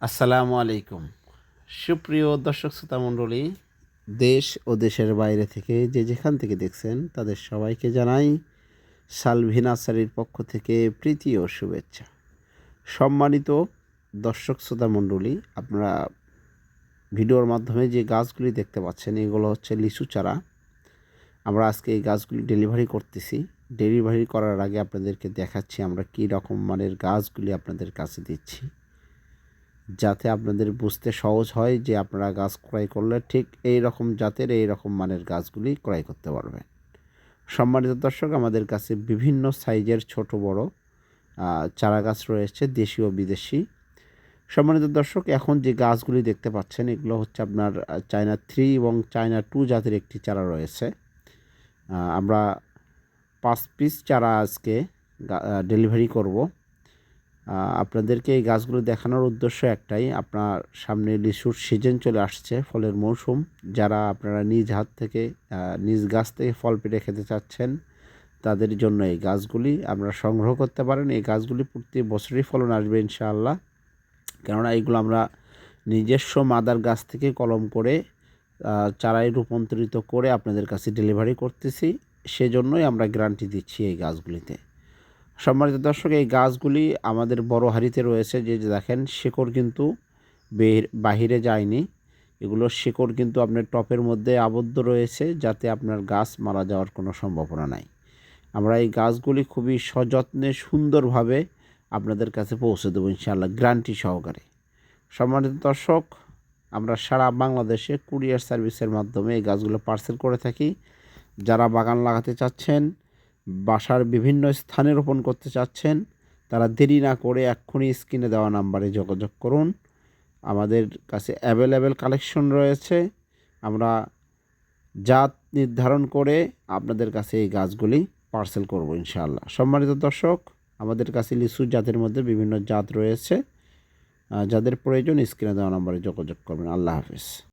আসসালামু আলাইকুম। সুপ্রিয় দর্শক শ্রোতা মণ্ডলী, দেশ ও দেশের বাইরে থেকে যে যেখান থেকে দেখছেন তাদের সবাইকে জানাই সালভি নার্সারির পক্ষ থেকে প্রীতি ও শুভেচ্ছা। সম্মানিত দর্শক শ্রোতা মণ্ডলী, আপনারা ভিডিওর মাধ্যমে যে গাছগুলি দেখতে পাচ্ছেন এগুলো হচ্ছে লিচু চারা। আমরা আজকে এই গাছগুলি ডেলিভারি করতেছি। ডেলিভারি করার আগে আপনাদেরকে দেখাচ্ছি আমরা কী রকম মানের গাছগুলি আপনাদের কাছে দিচ্ছি, যাতে আপনাদের বুঝতে সহজ হয় যে আপনারা গাছ ক্রয় করলে ঠিক এই রকম জাতের এই রকম মানের গাছগুলি ক্রয় করতে পারবেন। সম্মানিত দর্শক, আমাদের কাছে বিভিন্ন সাইজের ছোট বড় চারা গাছ রয়েছে, দেশি ও বিদেশি। সম্মানিত দর্শক, এখন যে গাছগুলি দেখতে পাচ্ছেন এগুলো হচ্ছে আপনার চায়না 3 এবং চায়না 2 জাতের একটি চারা রয়েছে। আমরা 5 পিস চারা আজকে ডেলিভারি করব। আপনাদেরকে এই গাছগুলো দেখানোর উদ্দেশ্য একটাই, আপনার সামনে লিচুর সিজন চলে আসছে, ফলের মৌসুম। যারা আপনারা নিজ হাত থেকে নিজ গাছ থেকে ফল পেড়ে খেতে চাচ্ছেন তাদের জন্য এই গাছগুলি আমরা সংগ্রহ করতে পারেন। এই গাছগুলি প্রতি বছরই ফলন আসবে ইনশাআল্লাহ, কেননা এইগুলো আমরা নিজস্ব মাদার গাছ থেকে কলম করে চারায় রূপান্তরিত করে আপনাদের কাছে ডেলিভারি করতেছি। সেজন্যই আমরা গ্যারান্টি দিচ্ছি এই গাছগুলিতে। সম্মানিত দর্শক, এই গাছগুলি আমাদের বড় হাঁড়িতে রয়েছে। যে দেখেন শিকড় কিন্তু বাহিরে যায়নি, এগুলোর শিকড় কিন্তু আপনার টপের মধ্যে আবদ্ধ রয়েছে, যাতে আপনার গাছ মারা যাওয়ার কোনো সম্ভাবনা নাই। আমরা এই গাছগুলি খুবই সযত্নে সুন্দরভাবে আপনাদের কাছে পৌঁছে দেবো ইনশাআল্লাহ, গ্যারান্টি সহকারে। সম্মানিত দর্শক, আমরা সারা বাংলাদেশে কুরিয়ার সার্ভিসের মাধ্যমে এই গাছগুলো পার্সেল করে থাকি। যারা বাগান লাগাতে চাচ্ছেন, বাসার বিভিন্ন স্থানে রোপণ করতে চাচ্ছেন, তারা দেরি না করে এক্ষুনি স্ক্রিনে দেওয়া নাম্বারে যোগাযোগ করুন। আমাদের কাছে অ্যাভেলেবেল কালেকশন রয়েছে। আমরা জাত নির্ধারণ করে আপনাদের কাছে এই গাছগুলি পার্সেল করব ইনশাআল্লাহ। সম্মানিত দর্শক, আমাদের কাছে লিচু জাতের মধ্যে বিভিন্ন জাত রয়েছে। যাদের প্রয়োজন স্ক্রিনে দেওয়া নাম্বারে যোগাযোগ করবেন। আল্লাহ হাফেজ।